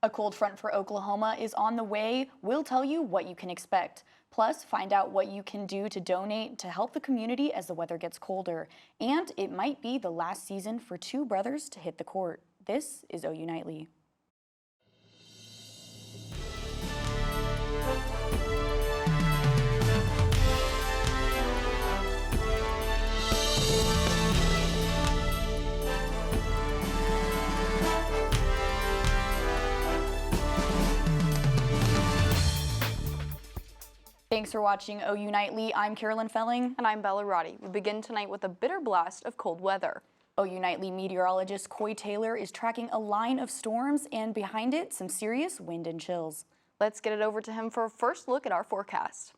A cold front for Oklahoma is on the way. We'll tell you what you can expect. Plus, find out what you can do to donate to help the community as the weather gets colder. And it might be the last season for two brothers to hit the court. This is OU Nightly. Thanks for watching OU Nightly. I'm Carolynn Felling. And I'm Roddy. We begin tonight with a bitter blast of cold weather. OU Nightly meteorologist Coy Taylor is tracking a line of storms and behind it, some serious wind and chills. Let's get it over to him for a first look at our forecast.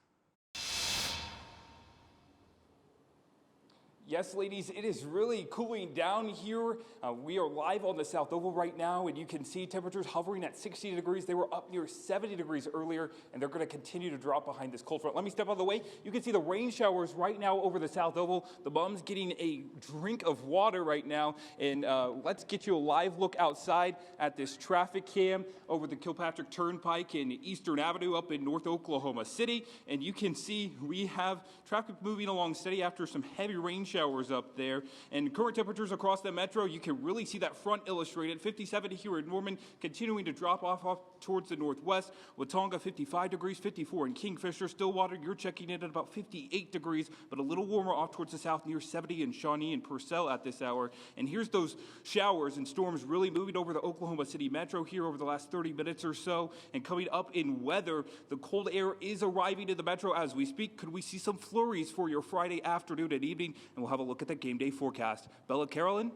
Yes, ladies, it is really cooling down here. We are live on the South Oval right now, and you can see temperatures hovering at 60 degrees. They were up near 70 degrees earlier, and they're going to continue to drop behind this cold front. Let me step out of the way. You can see the rain showers right now over the South Oval. The mom's getting a drink of water right now, and let's get you a live look outside at this traffic cam over the Kilpatrick Turnpike and Eastern Avenue up in North Oklahoma City, and you can see we have traffic moving along steady after some heavy rain showers up there. And current temperatures across the metro, you can really see that front illustrated. 57 here in Norman, continuing to drop off towards the northwest. Watonga 55 degrees, 54 in Kingfisher. Stillwater, you're checking in at about 58 degrees, but a little warmer off towards the south near 70 in Shawnee and Purcell at this hour. And here's those showers and storms really moving over the Oklahoma City metro here over the last 30 minutes or so. And coming up in weather, the cold air is arriving to the metro as we speak. Could we see some flurries for your Friday afternoon and evening? And we'll have a look at the game day forecast. Bella, Carolyn?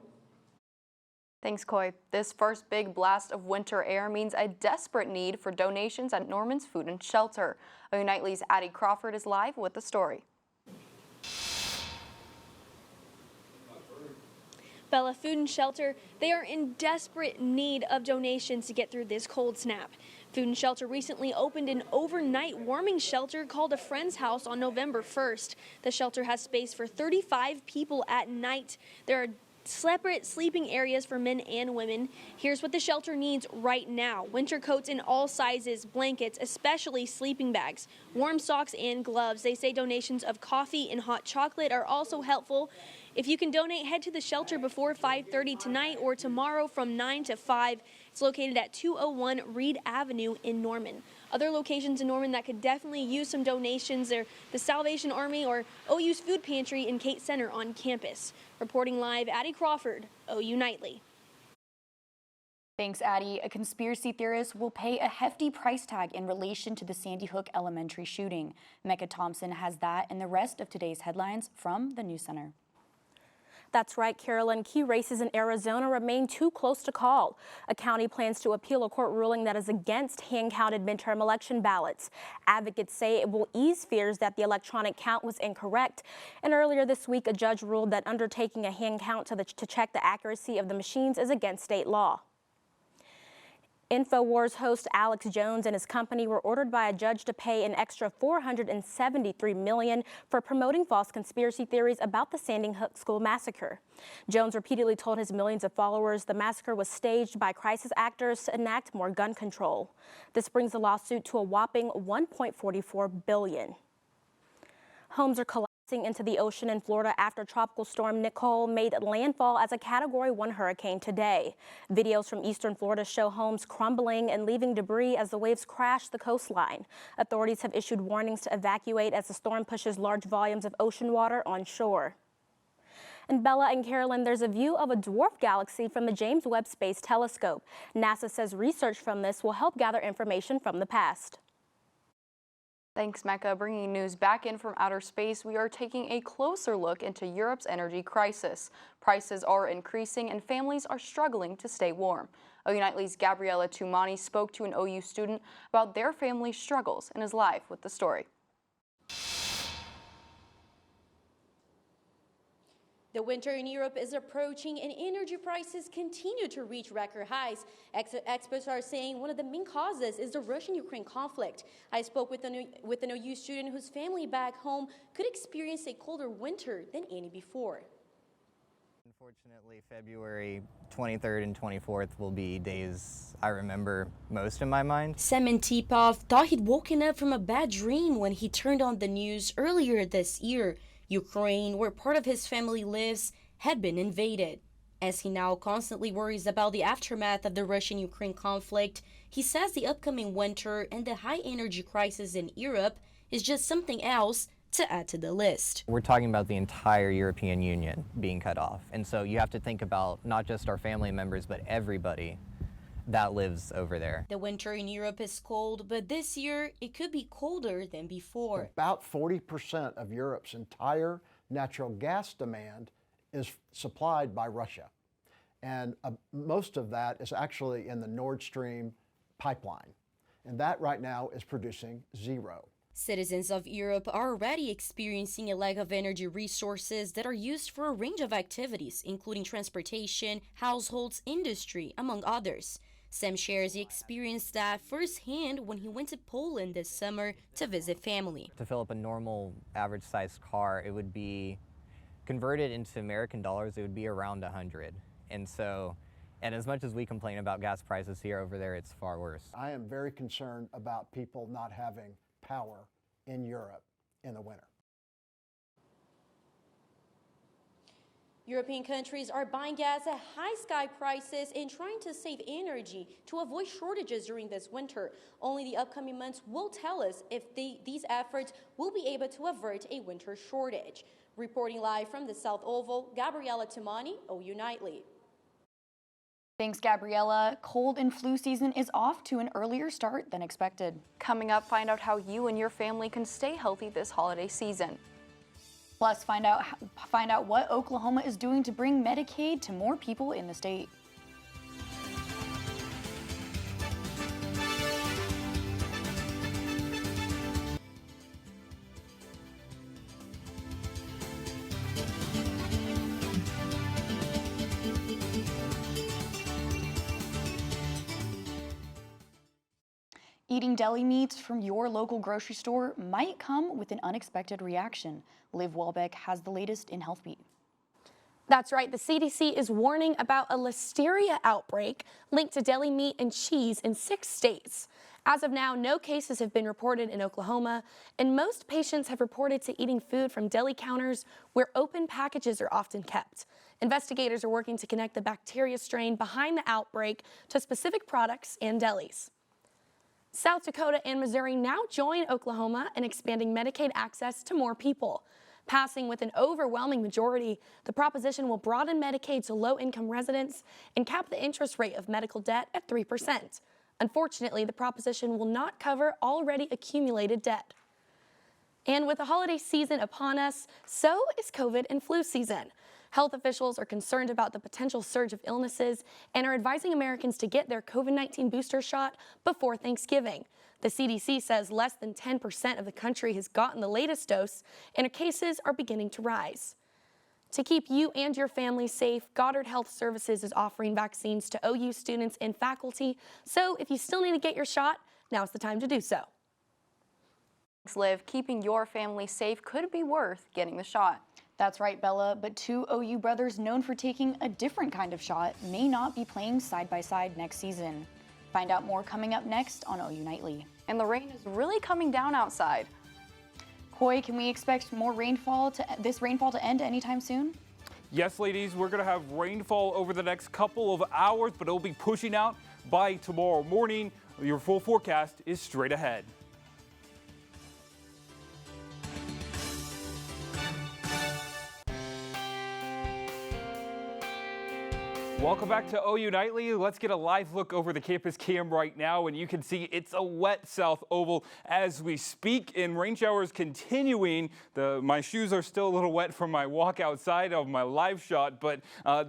Thanks, Coy. This first big blast of winter air means a desperate need for donations at Norman's Food and Shelter. OU Nightly's Addie Crawford is live with the story. Bella Food and Shelter, they are in desperate need of donations to get through this cold snap. Food and Shelter recently opened an overnight warming shelter called a Friend's House on November 1st. The shelter has space for 35 people at night. There are separate sleeping areas for men and women. Here's what the shelter needs right now: winter coats in all sizes, blankets, especially sleeping bags, warm socks and gloves. They say donations of coffee and hot chocolate are also helpful. If you can donate, head to the shelter before 5:30 tonight or tomorrow from 9 to 5. It's located at 201 Reed Avenue in Norman. Other locations in Norman that could definitely use some donations are the Salvation Army or OU's Food Pantry in Kate Center on campus. Reporting live, Addie Crawford, OU Nightly. Thanks, Addie. A conspiracy theorist will pay a hefty price tag in relation to the Sandy Hook Elementary shooting. Mecca Thompson has that and the rest of today's headlines from the News Center. That's right, Carolyn. Key races in Arizona remain too close to call. A county plans to appeal a court ruling that is against hand-counted midterm election ballots. Advocates say it will ease fears that the electronic count was incorrect. And earlier this week, a judge ruled that undertaking a hand count to check the accuracy of the machines is against state law. InfoWars host Alex Jones and his company were ordered by a judge to pay an extra $473 million for promoting false conspiracy theories about the Sandy Hook school massacre. Jones repeatedly told his millions of followers the massacre was staged by crisis actors to enact more gun control. This brings the lawsuit to a whopping $1.44 billion. Homes are collapsing into the ocean in Florida after Tropical Storm Nicole made landfall as a Category 1 hurricane today. Videos from eastern Florida show homes crumbling and leaving debris as the waves crash the coastline. Authorities have issued warnings to evacuate as the storm pushes large volumes of ocean water onshore. And Bella and Carolyn, there's a view of a dwarf galaxy from the James Webb Space Telescope. NASA says research from this will help gather information from the past. Thanks, Mecca. Bringing news back in from outer space, we are taking a closer look into Europe's energy crisis. Prices are increasing and families are struggling to stay warm. OU Nightly's Gabriela Tumani spoke to an OU student about their family's struggles and is live with the story. The winter in Europe is approaching and energy prices continue to reach record highs. Experts are saying one of the main causes is the Russian-Ukraine conflict. I spoke with an OU student whose family back home could experience a colder winter than any before. Unfortunately, February 23rd and 24th will be days I remember most in my mind. Semen Tipov thought he'd woken up from a bad dream when he turned on the news earlier this year. Ukraine, where part of his family lives, had been invaded. As he now constantly worries about the aftermath of the Russian-Ukraine conflict, he says the upcoming winter and the high energy crisis in Europe is just something else to add to the list. We're talking about the entire European Union being cut off. And so you have to think about not just our family members, but everybody that lives over there. The winter in Europe is cold, but this year it could be colder than before. About 40% of Europe's entire natural gas demand is supplied by Russia. And most of that is actually in the Nord Stream pipeline. And that right now is producing zero. Citizens of Europe are already experiencing a lack of energy resources that are used for a range of activities, including transportation, households, industry, among others. Sam shares he experienced that firsthand when he went to Poland this summer to visit family. To fill up a normal average sized car, it would be converted into American dollars, it would be around 100. And as much as we complain about gas prices here, over there it's far worse. I am very concerned about people not having power in Europe in the winter. European countries are buying gas at high sky prices and trying to save energy to avoid shortages during this winter. Only the upcoming months will tell us if these efforts will be able to avert a winter shortage. Reporting live from the South Oval, Gabriela Tumani, OU Nightly. Thanks, Gabriela. Cold and flu season is off to an earlier start than expected. Coming up, find out how you and your family can stay healthy this holiday season. Plus, find out what Oklahoma is doing to bring Medicaid to more people in the state. Eating deli meats from your local grocery store might come with an unexpected reaction. Liv Walbeck has the latest in Health Beat. That's right, the CDC is warning about a listeria outbreak linked to deli meat and cheese in 6 states. As of now, no cases have been reported in Oklahoma, and most patients have reported to eating food from deli counters where open packages are often kept. Investigators are working to connect the bacteria strain behind the outbreak to specific products and delis. South Dakota and Missouri now join Oklahoma in expanding Medicaid access to more people. Passing with an overwhelming majority, the proposition will broaden Medicaid to low-income residents and cap the interest rate of medical debt at 3%. Unfortunately, the proposition will not cover already accumulated debt. And with the holiday season upon us, so is COVID and flu season. Health officials are concerned about the potential surge of illnesses and are advising Americans to get their COVID-19 booster shot before Thanksgiving. The CDC says less than 10% of the country has gotten the latest dose, and cases are beginning to rise. To keep you and your family safe, Goddard Health Services is offering vaccines to OU students and faculty, so if you still need to get your shot, now's the time to do so. Thanks, Liv. Keeping your family safe could be worth getting the shot. That's right, Bella, but 2 OU brothers known for taking a different kind of shot may not be playing side by side next season. Find out more coming up next on OU Nightly. And the rain is really coming down outside. Coy, can we expect more this rainfall to end anytime soon? Yes, ladies, we're going to have rainfall over the next couple of hours, but it'll be pushing out by tomorrow morning. Your full forecast is straight ahead. Welcome back to OU Nightly. Let's get a live look over the campus cam right now, and you can see it's a wet South Oval as we speak, and rain showers continuing. My shoes are still a little wet from my walk outside of my live shot, but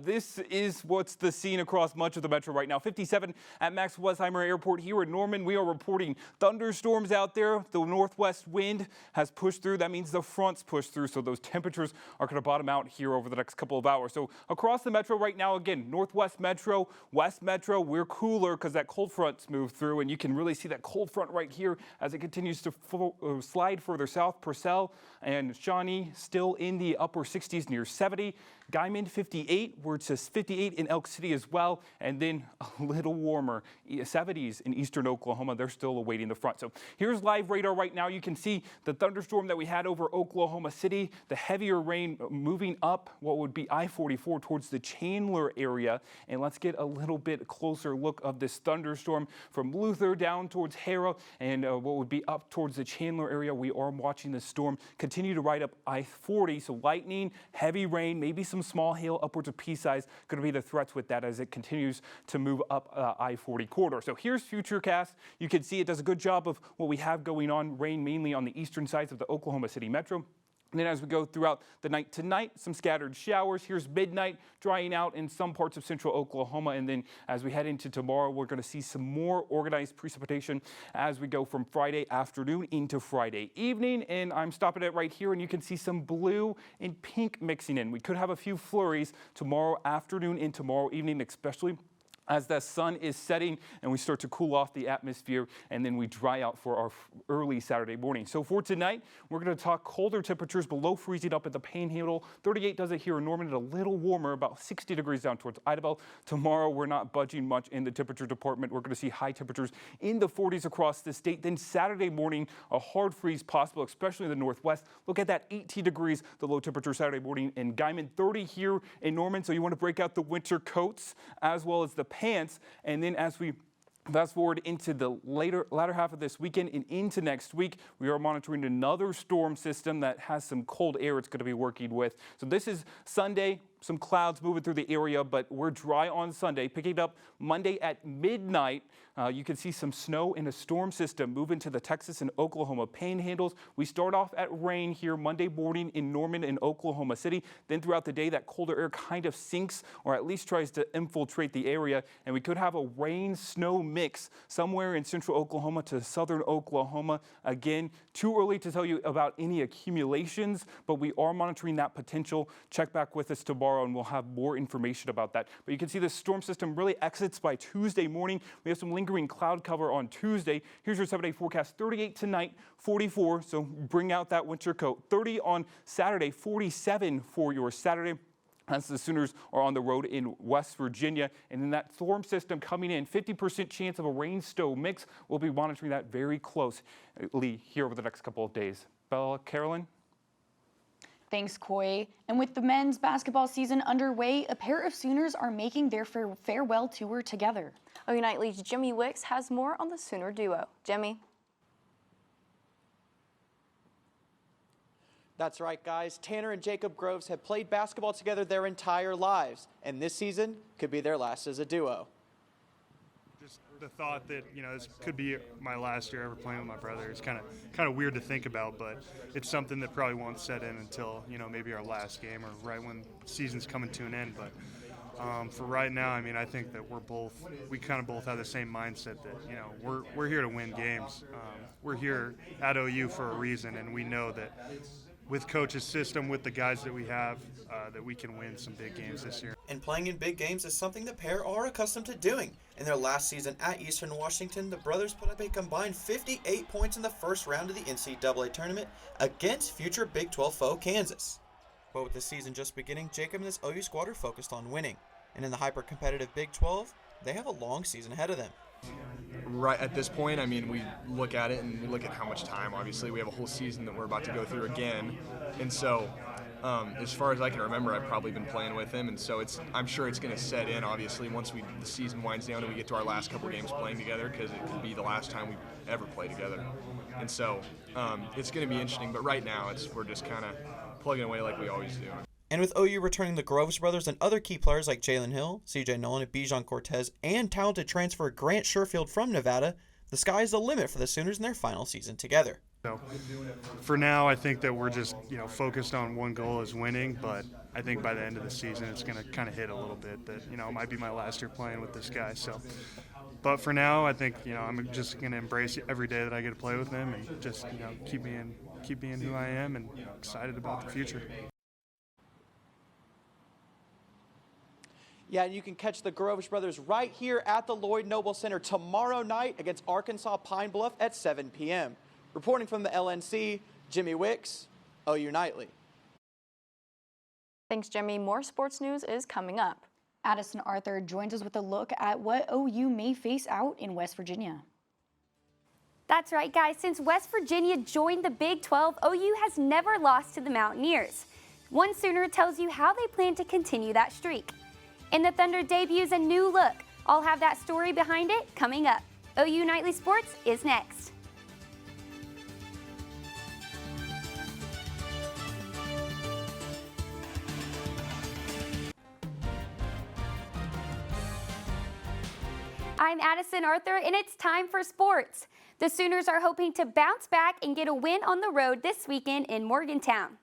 this is what's the scene across much of the metro right now. 57 at Max Westheimer Airport here in Norman. We are reporting thunderstorms out there. The northwest wind has pushed through. That means the fronts pushed through, so those temperatures are going to bottom out here over the next couple of hours. So across the metro right now, again, Northwest Metro, West Metro, we're cooler because that cold front's moved through, and you can really see that cold front right here as it continues to slide further south. Purcell and Shawnee still in the upper 60s near 70. Guyman 58, we're to 58 in Elk City as well, and then a little warmer, 70s in eastern Oklahoma. They're still awaiting the front. So here's live radar right now. You can see the thunderstorm that we had over Oklahoma City, the heavier rain moving up what would be I-44 towards the Chandler area. And let's get a little bit closer look of this thunderstorm from Luther down towards Hara and what would be up towards the Chandler area. We are watching the storm continue to ride up I-40. So lightning, heavy rain, maybe some small hail upwards of pea-size going to be the threats with that as it continues to move up I-40 corridor. So here's Futurecast. You can see it does a good job of what we have going on. Rain mainly on the eastern sides of the Oklahoma City metro. And then as we go throughout the night tonight, some scattered showers. Here's midnight, drying out in some parts of central Oklahoma. And then as we head into tomorrow, we're going to see some more organized precipitation as we go from Friday afternoon into Friday evening. And I'm stopping it right here, and you can see some blue and pink mixing in. We could have a few flurries tomorrow afternoon and tomorrow evening, especially as the sun is setting and we start to cool off the atmosphere, and then we dry out for our early Saturday morning. So for tonight, we're going to talk colder temperatures below freezing up at the Panhandle. 38 does it here in Norman, and a little warmer, about 60 degrees down towards Idabel. Tomorrow, we're not budging much in the temperature department. We're going to see high temperatures in the 40s across the state. Then Saturday morning, a hard freeze possible, especially in the northwest. Look at that 18 degrees, the low temperature Saturday morning in Guyman, 30 here in Norman. So you want to break out the winter coats as well as the pants. And then as we fast forward into the latter half of this weekend and into next week, we are monitoring another storm system that has some cold air it's going to be working with. So this is Sunday, some clouds moving through the area, but we're dry on Sunday. Picking up Monday at midnight, you can see some snow in a storm system moving to the Texas and Oklahoma panhandles. We start off at rain here Monday morning in Norman and Oklahoma City. Then throughout the day, that colder air kind of sinks or at least tries to infiltrate the area, and we could have a rain-snow mix somewhere in central Oklahoma to southern Oklahoma. Again, too early to tell you about any accumulations, but we are monitoring that potential. Check back with us tomorrow and we'll have more information about that. But you can see the storm system really exits by Tuesday morning. We have some lingering cloud cover on Tuesday. Here's your 7-day forecast. 38 tonight, 44, so bring out that winter coat. 30 on Saturday, 47 for your Saturday. As the Sooners are on the road in West Virginia. And then that storm system coming in, 50% chance of a rain-snow mix. We'll be monitoring that very closely here over the next couple of days. Carolyn? Thanks, Coy. And with the men's basketball season underway, a pair of Sooners are making their farewell tour together. OU Nightly's Jimmy Wicks has more on the Sooner duo. Jimmy? That's right, guys. Tanner and Jacob Groves have played basketball together their entire lives, and this season could be their last as a duo. Just the thought that, this could be my last year ever playing with my brother is kind of weird to think about, but it's something that probably won't set in until, maybe our last game or right when the season's coming to an end. But for right now, I think that we kind of both have the same mindset that, we're here to win games. We're here at OU for a reason, and we know that with Coach's system, with the guys that we have, that we can win some big games this year. And playing in big games is something the pair are accustomed to doing. In their last season at Eastern Washington, the brothers put up a combined 58 points in the first round of the NCAA tournament against future Big 12 foe Kansas. But with the season just beginning, Jacob and his OU squad are focused on winning. And in the hyper-competitive Big 12, they have a long season ahead of them. Right at this point, we look at it and we look at how much time. Obviously, we have a whole season that we're about to go through again. And so, as far as I can remember, I've probably been playing with him. And so I'm sure it's going to set in, obviously, once the season winds down and we get to our last couple games playing together, because it could be the last time we ever play together. And so, it's going to be interesting. But right now, we're just kind of plugging away like we always do. And with OU returning the Groves brothers and other key players like Jalen Hill, CJ Nolan, and Bijan Cortez, and talented transfer Grant Sherfield from Nevada, the sky is the limit for the Sooners in their final season together. So for now, I think that we're just, focused on one goal is winning, but I think by the end of the season, it's going to kind of hit a little bit that, it might be my last year playing with this guy. So, but for now, I think, I'm just going to embrace every day that I get to play with him and just, keep being who I am and excited about the future. Yeah, and you can catch the Grovish brothers right here at the Lloyd Noble Center tomorrow night against Arkansas Pine Bluff at 7 p.m. Reporting from the LNC, Jimmy Wicks, OU Nightly. Thanks, Jimmy. More sports news is coming up. Addison Arthur joins us with a look at what OU may face out in West Virginia. That's right, guys. Since West Virginia joined the Big 12, OU has never lost to the Mountaineers. One Sooner tells you how they plan to continue that streak. And the Thunder debuts a new look. I'll have that story behind it coming up. OU Nightly Sports is next. I'm Addison Arthur, and it's time for sports. The Sooners are hoping to bounce back and get a win on the road this weekend in Morgantown.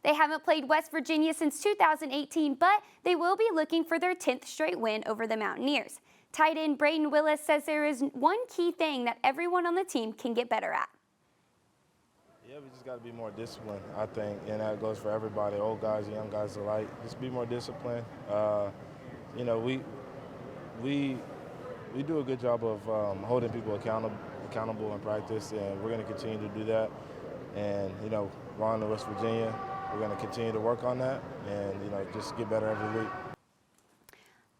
They haven't played West Virginia since 2018, but they will be looking for their 10th straight win over the Mountaineers. Tight end Braden Willis says there is one key thing that everyone on the team can get better at. Yeah, we just got to be more disciplined, I think, and that goes for everybody, old guys and young guys alike. Just be more disciplined. You know, we do a good job of holding people accountable in practice, and we're going to continue to do that. And, you know, we're on to West Virginia. We're going to continue to work on that and, you know, just get better every week.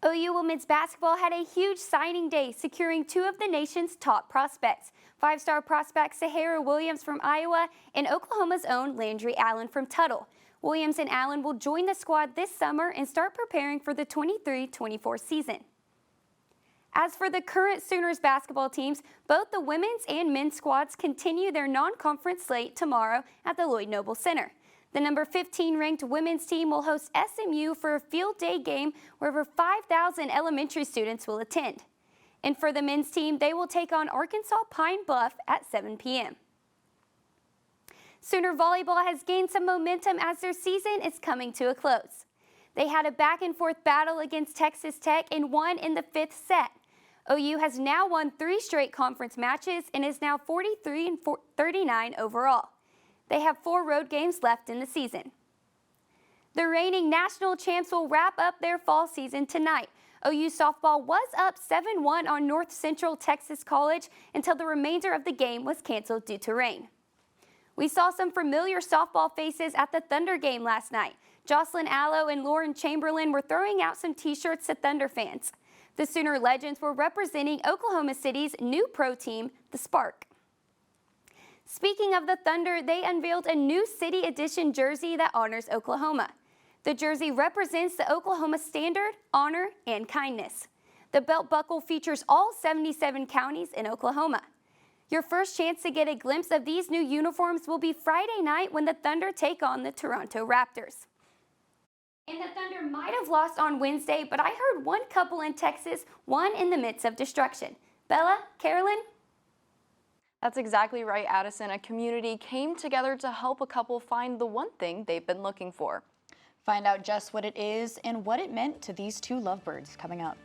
OU women's basketball had a huge signing day, securing two of the nation's top prospects. Five-star prospect Sahara Williams from Iowa and Oklahoma's own Landry Allen from Tuttle. Williams and Allen will join the squad this summer and start preparing for the 23-24 season. As for the current Sooners basketball teams, both the women's and men's squads continue their non-conference slate tomorrow at the Lloyd Noble Center. The number 15 ranked women's team will host SMU for a field day game where over 5,000 elementary students will attend. And for the men's team, they will take on Arkansas Pine Bluff at 7 p.m. Sooner volleyball has gained some momentum as their season is coming to a close. They had a back-and-forth battle against Texas Tech and won in the 5th set. OU has now won 3 straight conference matches and is now 43-39 overall. They have 4 road games left in the season. The reigning national champs will wrap up their fall season tonight. OU softball was up 7-1 on North Central Texas College until the remainder of the game was canceled due to rain. We saw some familiar softball faces at the Thunder game last night. Jocelyn Allo and Lauren Chamberlain were throwing out some t-shirts to Thunder fans. The Sooner Legends were representing Oklahoma City's new pro team, the Spark. Speaking of the Thunder, they unveiled a new City Edition jersey that honors Oklahoma. The jersey represents the Oklahoma standard, honor, and kindness. The belt buckle features all 77 counties in Oklahoma. Your first chance to get a glimpse of these new uniforms will be Friday night when the Thunder take on the Toronto Raptors. And the Thunder might have lost on Wednesday, but I heard one couple in Texas won in the midst of destruction. Bella, Carolyn? That's exactly right, Addison. A community came together to help a couple find the one thing they've been looking for. Find out just what it is and what it meant to these two lovebirds coming up.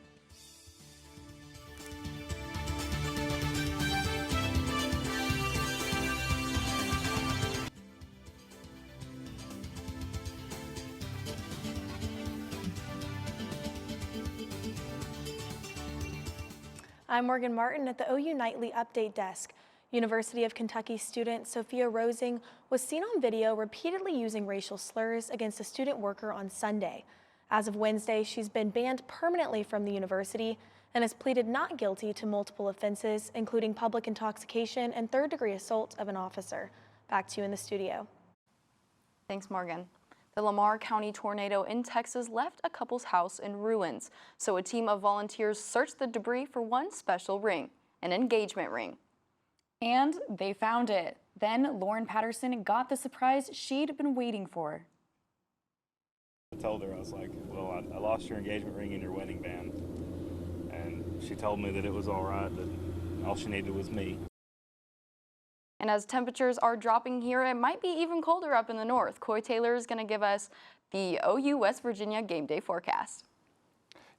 I'm Morgan Martin at the OU Nightly Update Desk. University of Kentucky student Sophia Rosing was seen on video repeatedly using racial slurs against a student worker on Sunday. As of Wednesday, she's been banned permanently from the university and has pleaded not guilty to multiple offenses, including public intoxication and third-degree assault of an officer. Back to you in the studio. Thanks, Morgan. The Lamar County tornado in Texas left a couple's house in ruins, so a team of volunteers searched the debris for one special ring, an engagement ring. And they found it. Then Lauren Patterson got the surprise she'd been waiting for. I told her, I was like, well, I lost your engagement ring in your wedding band. And she told me that it was all right, that all she needed was me. And as temperatures are dropping here, it might be even colder up in the north. Coy Taylor is going to give us the OU West Virginia game day forecast.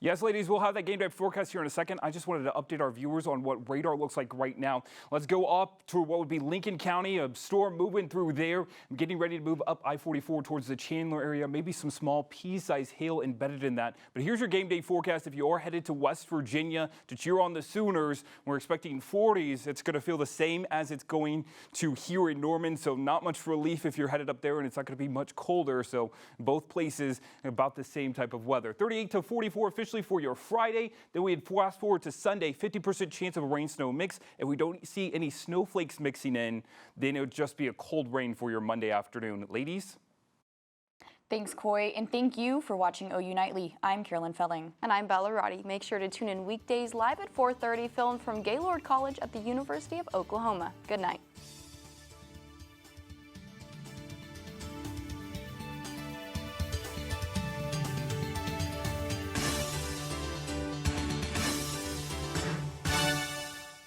Yes, ladies, we'll have that game day forecast here in a second. I just wanted to update our viewers on what radar looks like right now. Let's go up to what would be Lincoln County, a storm moving through there. I'm getting ready to move up I-44 towards the Chandler area, maybe some small pea-sized hail embedded in that. But here's your game day forecast. If you are headed to West Virginia to cheer on the Sooners, we're expecting 40s. It's going to feel the same as it's going to here in Norman, so not much relief if you're headed up there, and it's not going to be much colder. So both places about the same type of weather. 38 to 44 officially for your Friday. Then we had fast forward to Sunday, 50% chance of a rain-snow mix. If we don't see any snowflakes mixing in, then it would just be a cold rain for your Monday afternoon. Ladies? Thanks, Coy, and thank you for watching OU Nightly. I'm Carolyn Felling. And I'm Bella Roddy. Make sure to tune in weekdays live at 4:30, filmed from Gaylord College at the University of Oklahoma. Good night.